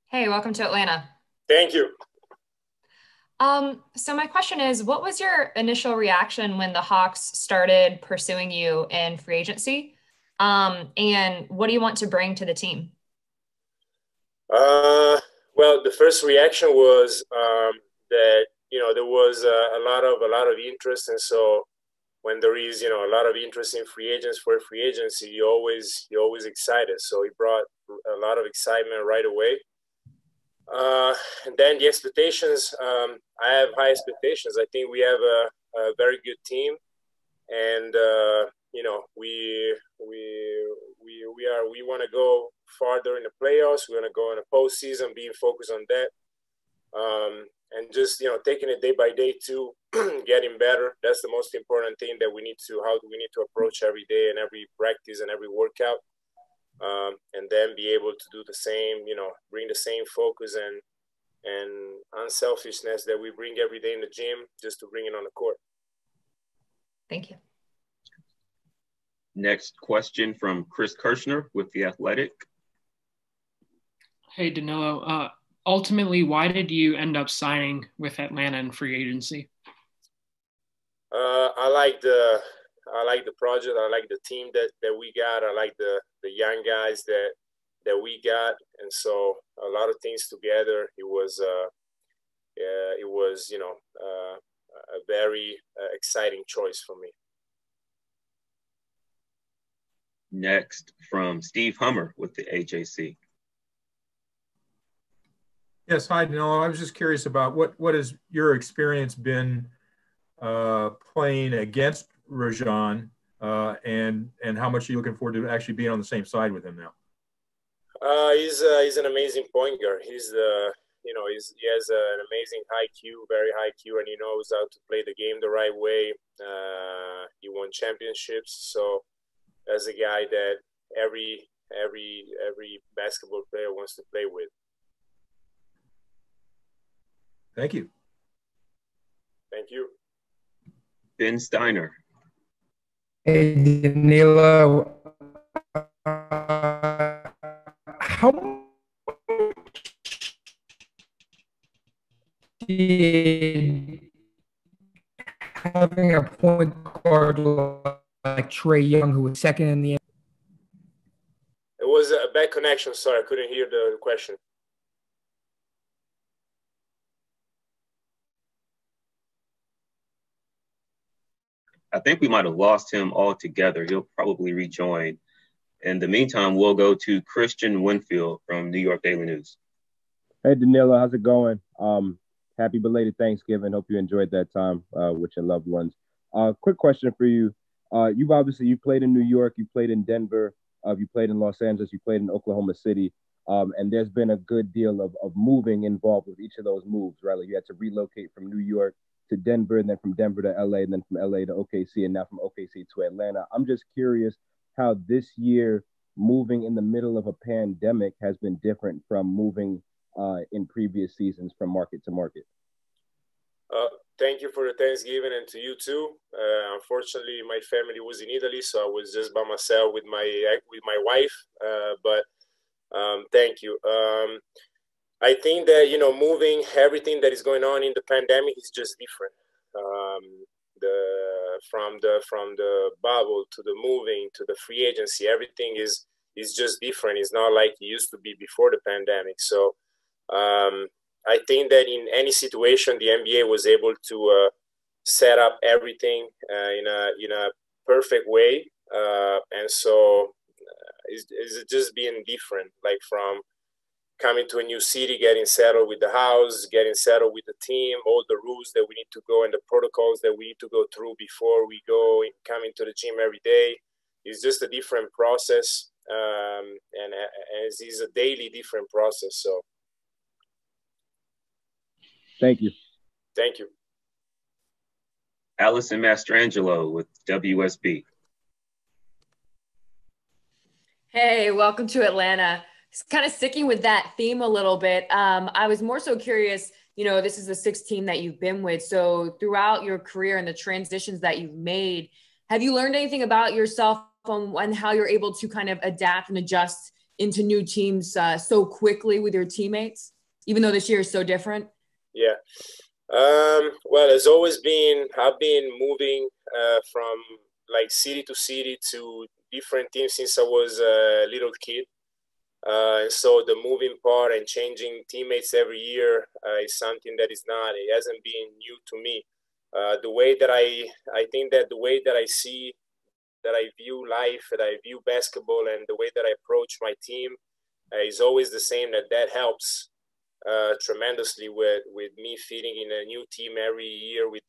Hey, welcome to Atlanta. Thank you. So my question is, what was your initial reaction when the Hawks started pursuing you in free agency? And what do you want to bring to the team? Uh, well, the first reaction was that there was a lot of interest, and so when there is a lot of interest in free agents for a free agency, you're always excited. So it brought a lot of excitement right away. And then the expectations, I have high expectations. I think we have a very good team, and we want to go farther in the playoffs. We want to go in the postseason, being focused on that, and just taking it day by day to getting better. That's the most important thing that we need to. How do we need to approach every day and every practice and every workout, and then be able to do the same. Bring the same focus and unselfishness that we bring every day in the gym, just to bring it on the court. Thank you. Next question from Chris Kirschner with The Athletic. Hey, Danilo. Ultimately, why did you end up signing with Atlanta in free agency? I like the project. I like the team that we got. I like the young guys that we got, and so a lot of things together. It was a very exciting choice for me. Next from Steve Hummer with the AJC. Yes, hi, Danilo. I was just curious about what has your experience been playing against Rajon, and how much are you looking forward to actually being on the same side with him now? He's an amazing point guard. He has an amazing high Q, very high Q, and he knows how to play the game the right way. He won championships, so as a guy that every basketball player wants to play with. Thank you. Thank you. Ben Steiner. Hey, Danilo. How did having a point guard like Trey Young, who was second in the It was a bad connection. Sorry, I couldn't hear the question. I think we might have lost him altogether. He'll probably rejoin. In the meantime, we'll go to Christian Winfield from New York Daily News. Hey, Danilo, how's it going? Happy belated Thanksgiving. Hope you enjoyed that time with your loved ones. Quick question for you. You played in New York, you played in Denver, you played in Los Angeles, you played in Oklahoma City, and there's been a good deal of moving involved with each of those moves, right? Like you had to relocate from New York to Denver, and then from Denver to LA, and then from LA to OKC, and now from OKC to Atlanta. I'm just curious how this year moving in the middle of a pandemic has been different from moving in previous seasons from market to market. Thank you for the Thanksgiving, and to you too. Unfortunately, my family was in Italy, so I was just by myself with my wife. But thank you. I think that moving everything that is going on in the pandemic is just different. From the bubble to the moving to the free agency, everything is just different. It's not like it used to be before the pandemic. So I think that in any situation, the NBA was able to set up everything in a perfect way, and so it's just being different, like from coming to a new city, getting settled with the house, getting settled with the team, all the rules that we need to go and the protocols that we need to go through before we go and come into the gym every day. It's just a different process, and it's a daily different process. So thank you. Thank you. Allison Mastrangelo with WSB. Hey, welcome to Atlanta. Kind of sticking with that theme a little bit. I was more so curious, this is the sixth team that you've been with. So throughout your career and the transitions that you've made, have you learned anything about yourself and how you're able to kind of adapt and adjust into new teams so quickly with your teammates, even though this year is so different? Yeah. Well, it's always been, I've been moving from like city to city to different teams since I was a little kid. And so the moving part and changing teammates every year is something that it hasn't been new to me. The way that I think that the way that I see, that I view life, that I view basketball, and the way that I approach my team is always the same. That helps tremendously with me fitting in a new team every year, with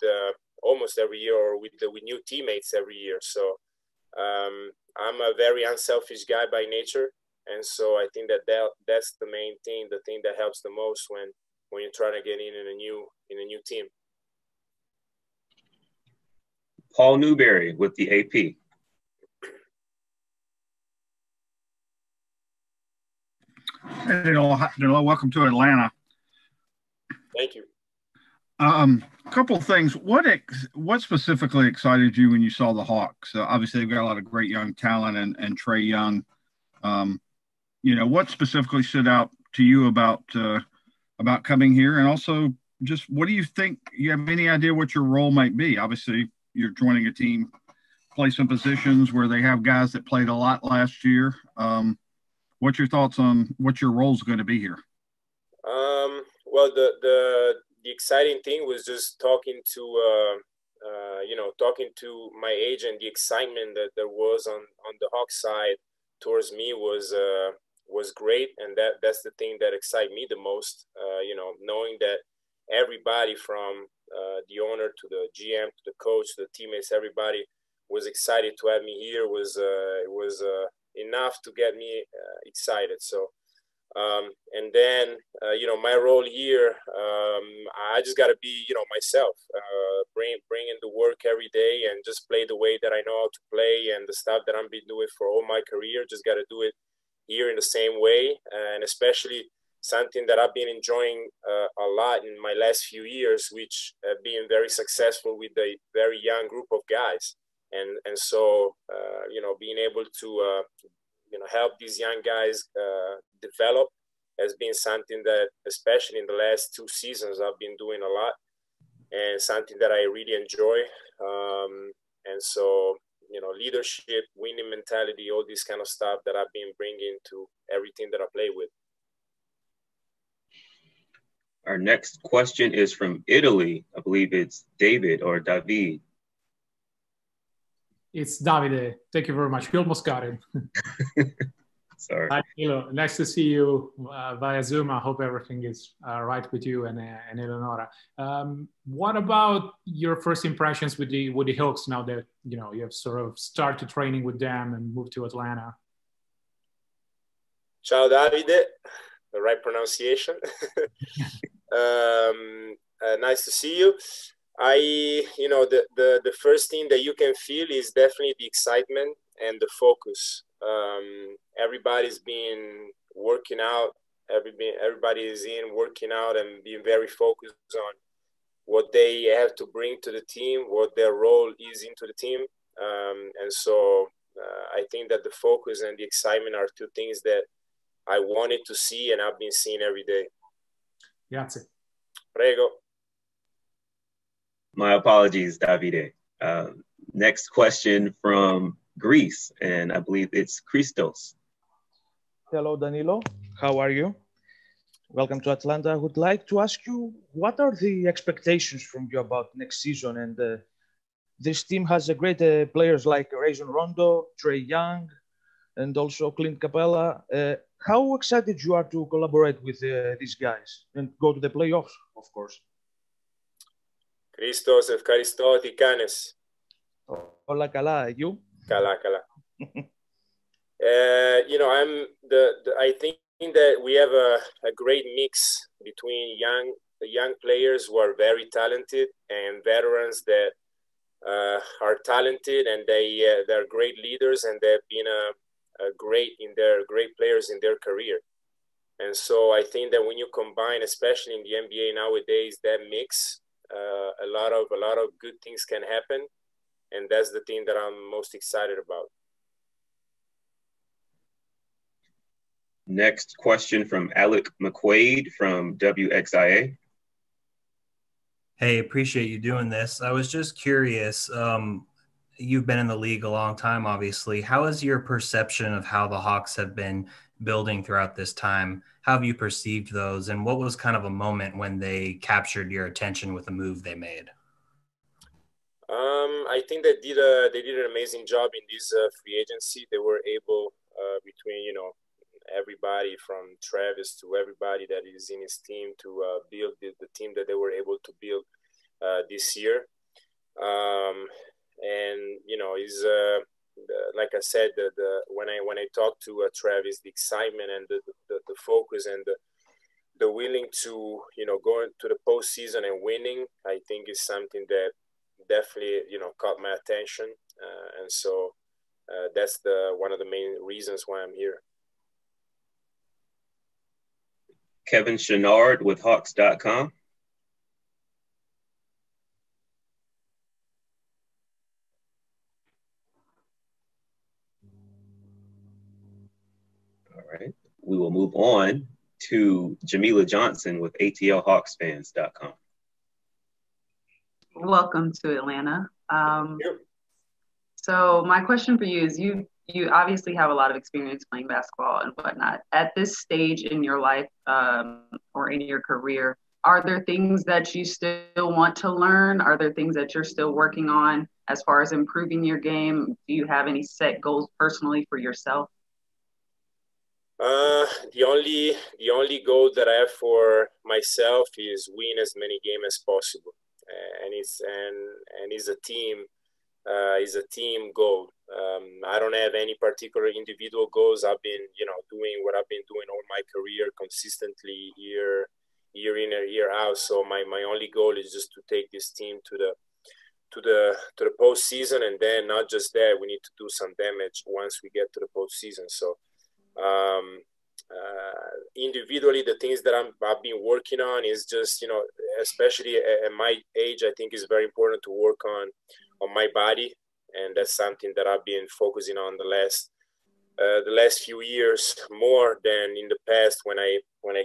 almost every year, or with new teammates every year. So I'm a very unselfish guy by nature, and so I think that's the main thing, the thing that helps the most when you're trying to get in a new team. Paul Newberry with the AP. Hey, Danilo, welcome to Atlanta. Thank you. A couple of things. What specifically excited you when you saw the Hawks? Obviously, they've got a lot of great young talent and Trae Young. What specifically stood out to you about coming here, and also just what do you think? You have any idea what your role might be? Obviously, you're joining a team, play some positions where they have guys that played a lot last year. What's your thoughts on what your role is going to be here? Well, the exciting thing was just talking to my agent. The excitement that there was on the Hawks side towards me was great, and that's the thing that excited me the most. Knowing that everybody from the owner to the GM to the coach to the teammates, everybody was excited to have me here was enough to get me excited. So and then my role here, I just got to be myself, bring in the work every day and just play the way that I know how to play, and the stuff that I've been doing for all my career, just got to do it here in the same way. And especially something that I've been enjoying a lot in my last few years, which have been very successful with a very young group of guys. And so, being able to, help these young guys develop has been something that, especially in the last 2 seasons, I've been doing a lot, and something that I really enjoy. And so, leadership, winning mentality, all this kind of stuff that I've been bringing to everything that I play with. Our next question is from Italy. I believe it's David or David. It's Davide. Thank you very much. We almost got it. Sorry. Hi, Danilo. Nice to see you via Zoom. I hope everything is right with you and Eleonora. What about your first impressions with the Hawks now that you have sort of started training with them and moved to Atlanta? Ciao, Davide. The right pronunciation. Nice to see you. The first thing that you can feel is definitely the excitement and the focus. Everybody's been working out. Everybody is working out and being very focused on what they have to bring to the team, what their role is into the team. And so I think that the focus and the excitement are two things that I wanted to see and I've been seeing every day. Grazie. Prego. My apologies, Davide. Next question from Greece, and I believe it's Christos. Hello, Danilo. How are you? Welcome to Atlanta. I would like to ask you, what are the expectations from you about next season? And this team has a great players like Rajon Rondo, Trae Young, and also Clint Capella. How excited you are to collaborate with these guys and go to the playoffs, of course? Christos, ευχαριστώ, τι κάνεις? Hola, καλά, you? Καλά. I think that we have a great mix between young players who are very talented and veterans that are talented, and they're great leaders, and they've been great players in their career. And so I think that when you combine, especially in the NBA nowadays, that mix, a lot of good things can happen, and that's the thing that I'm most excited about. Next question from Alec McQuaid from WXIA. Hey, appreciate you doing this. I was just curious. You've been in the league a long time, obviously. How is your perception of how the Hawks have been building throughout this time? How have you perceived those? And what was kind of a moment when they captured your attention with a move they made? I think they did an amazing job in this free agency. They were able, between, everybody from Travis to everybody that is in his team, to build the team that they were able to build this year. And is like I said, when I talked to Travis, the excitement and the focus and the willing to go into the postseason and winning, I think is something that definitely caught my attention, and so that's one of the main reasons why I'm here. Kevin Chenard with Hawks.com. All right. We will move on to Jamila Johnson with ATLHawksFans.com. Welcome to Atlanta. So my question for you is, you obviously have a lot of experience playing basketball and whatnot. At this stage in your life or in your career, are there things that you still want to learn? Are there things that you're still working on as far as improving your game? Do you have any set goals personally for yourself? The only goal that I have for myself is win as many games as possible, and it's a team goal. I don't have any particular individual goals. I've been doing what I've been doing all my career consistently, year in and year out. So my only goal is just to take this team to the postseason, and then not just that, we need to do some damage once we get to the postseason. So individually, the things that I've been working on is just, especially at my age, I think it's very important to work on my body. And that's something that I've been focusing on the last few years more than in the past when I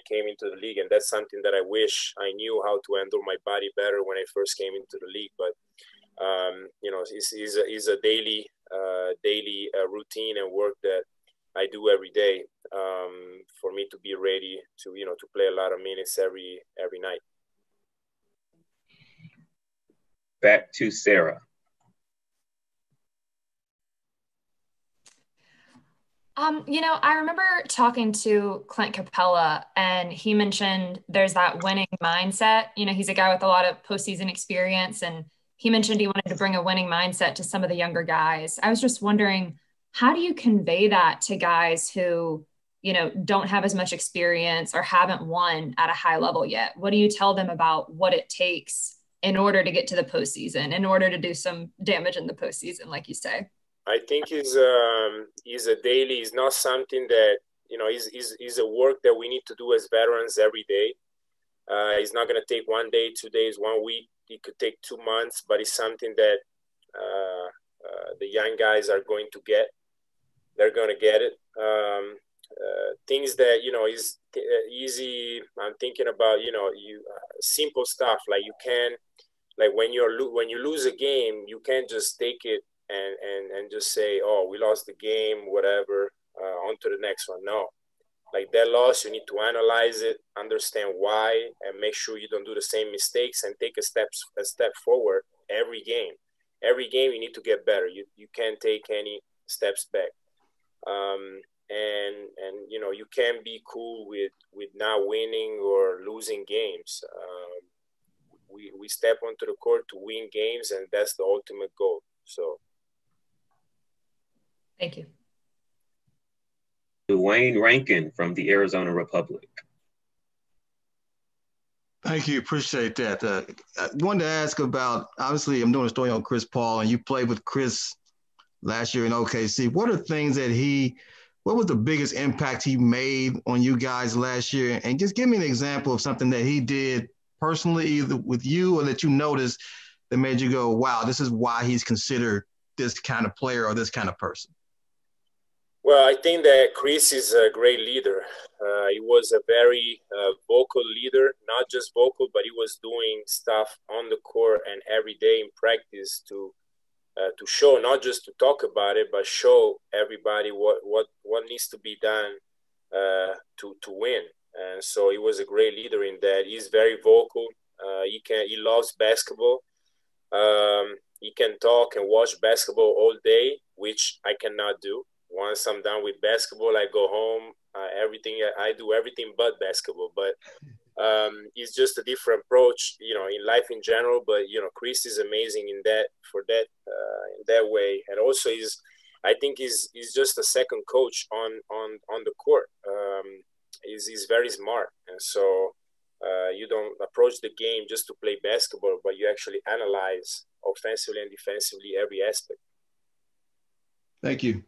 came into the league. And that's something that I wish I knew how to handle my body better when I first came into the league. But it's a daily routine and work that I do every day for me to be ready to play a lot of minutes every night. Back to Sarah. I remember talking to Clint Capella, and he mentioned there's that winning mindset. He's a guy with a lot of postseason experience, and he mentioned he wanted to bring a winning mindset to some of the younger guys. I was just wondering, how do you convey that to guys who, don't have as much experience or haven't won at a high level yet? What do you tell them about what it takes in order to get to the postseason, in order to do some damage in the postseason, like you say? I think is a daily, is not something that, is a work that we need to do as veterans every day. It's not going to take 1 day, 2 days, 1 week. It could take 2 months, but it's something that the young guys are going to get. They're going to get it. Things that, is easy. I'm thinking about, simple stuff. Like when you lose a game, you can't just take it and just say, oh, we lost the game, whatever, on to the next one. No, like that loss, you need to analyze it, understand why, and make sure you don't do the same mistakes and take a step forward every game. Every game you need to get better. You can't take any steps back. And you can't be cool with not winning or losing games. We step onto the court to win games, and that's the ultimate goal. So thank you. Dwayne Rankin from the Arizona Republic. Thank you. Appreciate that. I wanted to ask about, obviously, I'm doing a story on Chris Paul, and you played with Chris last year in OKC. What are things that what was the biggest impact he made on you guys last year? And just give me an example of something that he did personally, either with you or that you noticed that made you go, wow, this is why he's considered this kind of player or this kind of person. Well, I think that Chris is a great leader. He was a very vocal leader, not just vocal, but he was doing stuff on the court and every day in practice to show, not just to talk about it, but show everybody what needs to be done to win. And so he was a great leader in that. He's very vocal. He loves basketball. He can talk and watch basketball all day, which I cannot do. Once I'm done with basketball, I go home. I do everything but basketball. But it's just a different approach, in life in general. But Chris is amazing in that way, and also I think he's just a second coach on the court. He's very smart, and so you don't approach the game just to play basketball, but you actually analyze offensively and defensively every aspect. Thank you.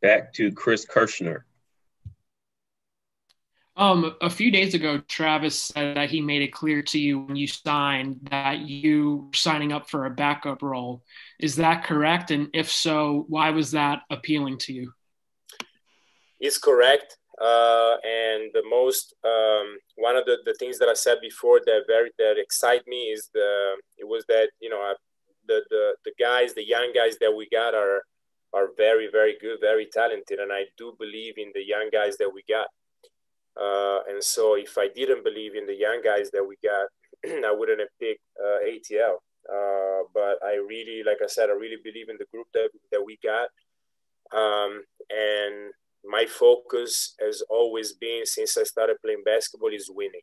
Back to Chris Kirschner. A few days ago, Travis said that he made it clear to you when you signed that you were signing up for a backup role. Is that correct? And if so, why was that appealing to you? It's correct. And the most one of the things that I said before that excite me is the young guys that we got are very, very good, very talented, and I do believe in the young guys that we got. And so if I didn't believe in the young guys that we got, I wouldn't have picked ATL. But I really, like I said, I really believe in the group that we got. And my focus has always been, since I started playing basketball, is winning.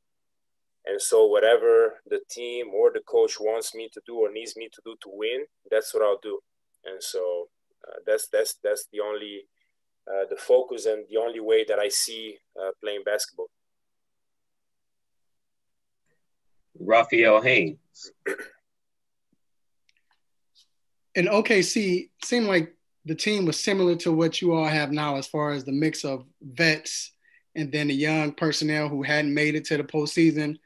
And so whatever the team or the coach wants me to do or needs me to do to win, that's what I'll do. And so that's the only the focus and the only way that I see playing basketball. Raphael Haynes. In OKC, seemed like the team was similar to what you all have now as far as the mix of vets and then the young personnel who hadn't made it to the postseason.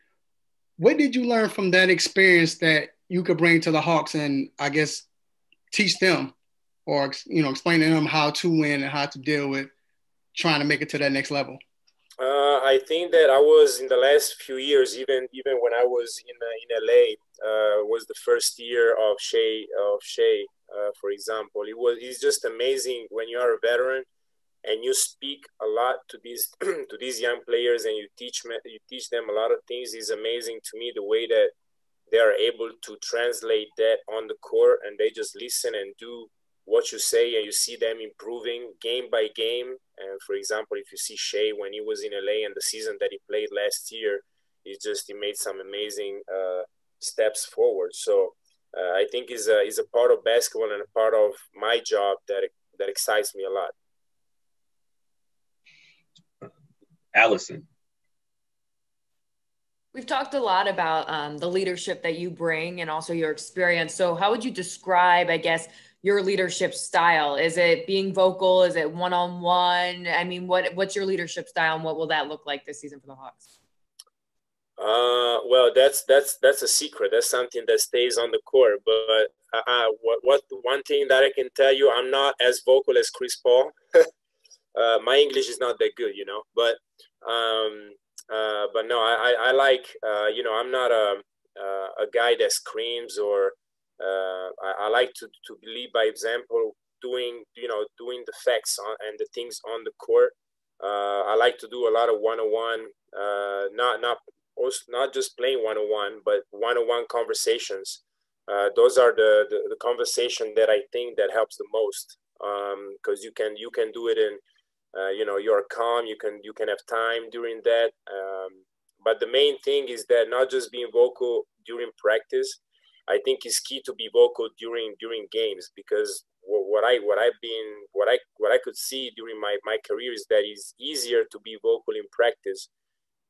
What did you learn from that experience that you could bring to the Hawks and, I guess, teach them or, explain to them how to win and how to deal with trying to make it to that next level? I think that I was, in the last few years, even when I was in LA, was the first year of Shea, for example. It's just amazing when you are a veteran and you speak a lot to these young players and you teach them a lot of things. It's amazing to me the way that they are able to translate that on the court, and they just listen and do what you say, and you see them improving game by game. And for example, if you see Shea when he was in LA and the season that he played last year, he made some amazing steps forward. So I think is a part of basketball and a part of my job that excites me a lot. Allison. We've talked a lot about the leadership that you bring and also your experience. So how would you describe, I guess, your leadership style? Is it being vocal? Is it one-on-one? I mean, what's your leadership style and what will that look like this season for the Hawks? Well, that's a secret. That's something that stays on the court. But what one thing that I can tell you, I'm not as vocal as Chris Paul. My English is not that good, but no, I like, I'm not a guy that screams or I like to lead by example, doing the facts and the things on the court. I like to do a lot of one-on-one, not just playing one-on-one, but one-on-one conversations. Those are the conversation that I think that helps the most, because you can do it in you're calm, you can have time during that, but the main thing is that not just being vocal during practice. I think it's key to be vocal during games, because what I could see during my career is that it's easier to be vocal in practice,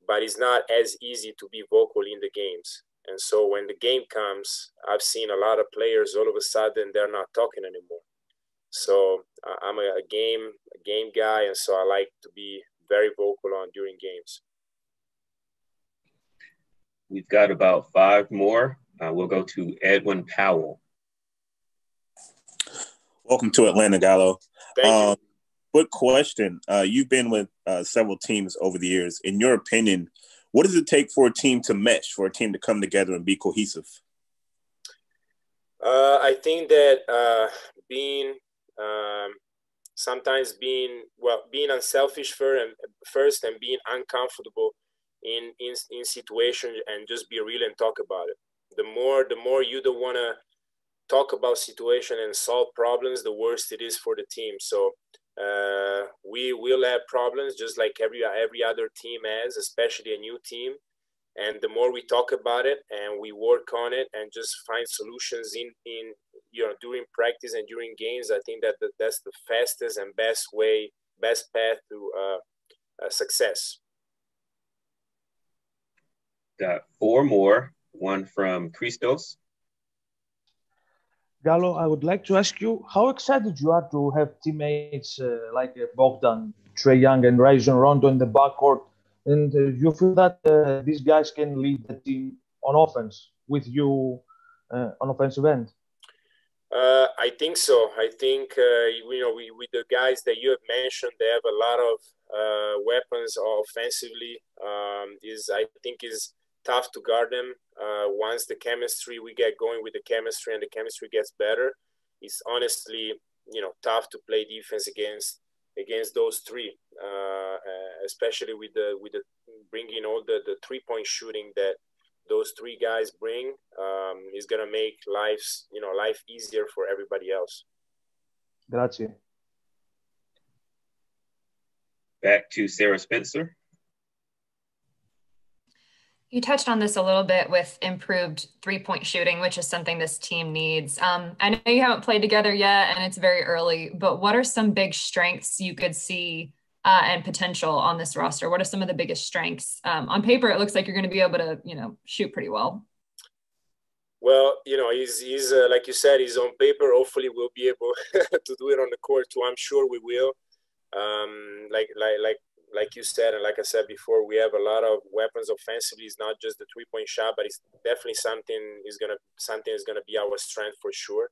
but it's not as easy to be vocal in the games. And so when the game comes, I've seen a lot of players all of a sudden they're not talking anymore. So I'm a game guy, and so I like to be very vocal during games. We've got about 5 more. We'll go to Edwin Powell. Welcome to Atlanta, Gallo. Thank you. Quick question. You've been with several teams over the years. In your opinion, what does it take for a team to mesh, for a team to come together and be cohesive? I think that sometimes being unselfish first and being uncomfortable in situations and just be real and talk about it. The more you don't want to talk about situation and solve problems, the worse it is for the team. So we will have problems just like every other team has, especially a new team. And the more we talk about it and we work on it and just find solutions in during practice and during games, I think that's the fastest and best path to success. Got four more. One from Christos. Gallo, I would like to ask you how excited you are to have teammates like Bogdan, Trae Young, and Rajon Rondo in the backcourt, and you feel that these guys can lead the team on offense with you on offensive end. I think so. I think with the guys that you have mentioned, they have a lot of weapons offensively. I think is tough to guard them. Once the chemistry we get going with the chemistry and the chemistry gets better, it's honestly tough to play defense against those three, especially with the bringing all the 3-point shooting that those three guys bring, is gonna make life easier for everybody else. Grazie. Back to Sarah Spencer. You touched on this a little bit with improved 3-point shooting, which is something this team needs. I know you haven't played together yet and it's very early, but what are some big strengths you could see and potential on this roster? What are some of the biggest strengths? On paper, it looks like you're going to be able to, shoot pretty well. Well, he's like you said, he's on paper. Hopefully we'll be able to do it on the court too. I'm sure we will. Like you said, and like I said before, we have a lot of weapons offensively. It's not just the 3-point shot, but it's definitely something is gonna be our strength for sure.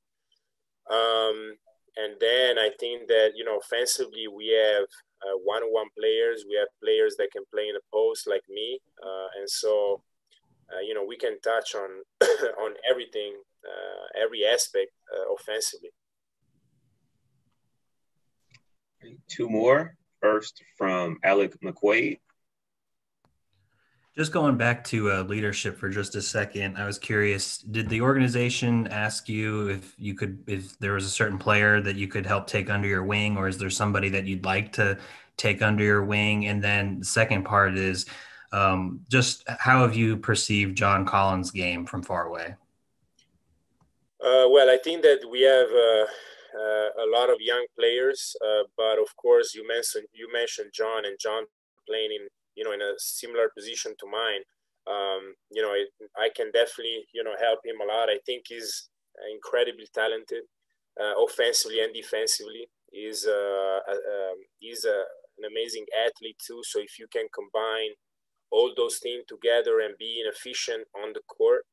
And then I think that offensively we have one-on-one players. We have players that can play in the post like me, and so we can touch on on everything, every aspect offensively. Two more. First from Alec McQuaid. Just going back to leadership for just a second, I was curious, did the organization ask you if there was a certain player that you could help take under your wing, or is there somebody that you'd like to take under your wing? And then the second part is just how have you perceived John Collins' game from far away? Well, I think that we have a lot of young players, but of course you mentioned John, and John playing in a similar position to mine. I can definitely help him a lot. I think he's incredibly talented, offensively and defensively. He's an amazing athlete too. So if you can combine all those things together and being efficient on the court,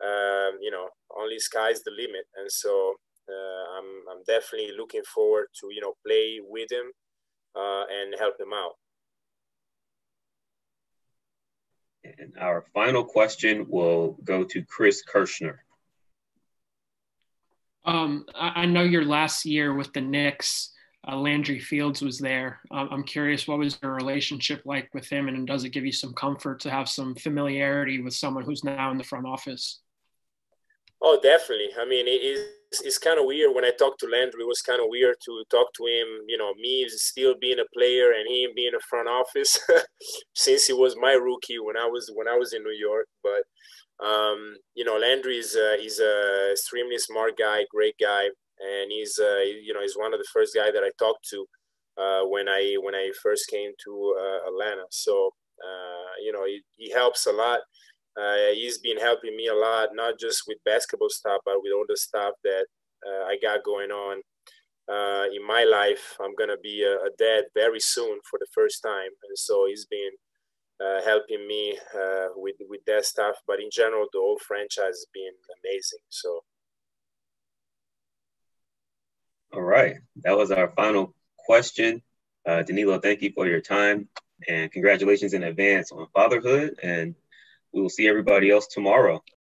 only sky's the limit. And so I'm definitely looking forward to play with him and help him out. And our final question will go to Chris Kirschner. I know your last year with the Knicks, Landry Fields was there. I'm curious, what was your relationship like with him, and does it give you some comfort to have some familiarity with someone who's now in the front office? Oh, definitely. I mean, it's kind of weird when I talked to Landry. It was kind of weird to talk to him, me still being a player and him being a front office since he was my rookie when I was in New York. But, Landry is a extremely smart guy, great guy. And he's one of the first guys that I talked to when I first came to Atlanta. So, he helps a lot. He's been helping me a lot, not just with basketball stuff, but with all the stuff that I got going on in my life. I'm going to be a dad very soon for the first time. And so he's been helping me with that stuff. But in general, the whole franchise has been amazing. So. All right. That was our final question. Danilo, thank you for your time and congratulations in advance on fatherhood. And we will see everybody else tomorrow.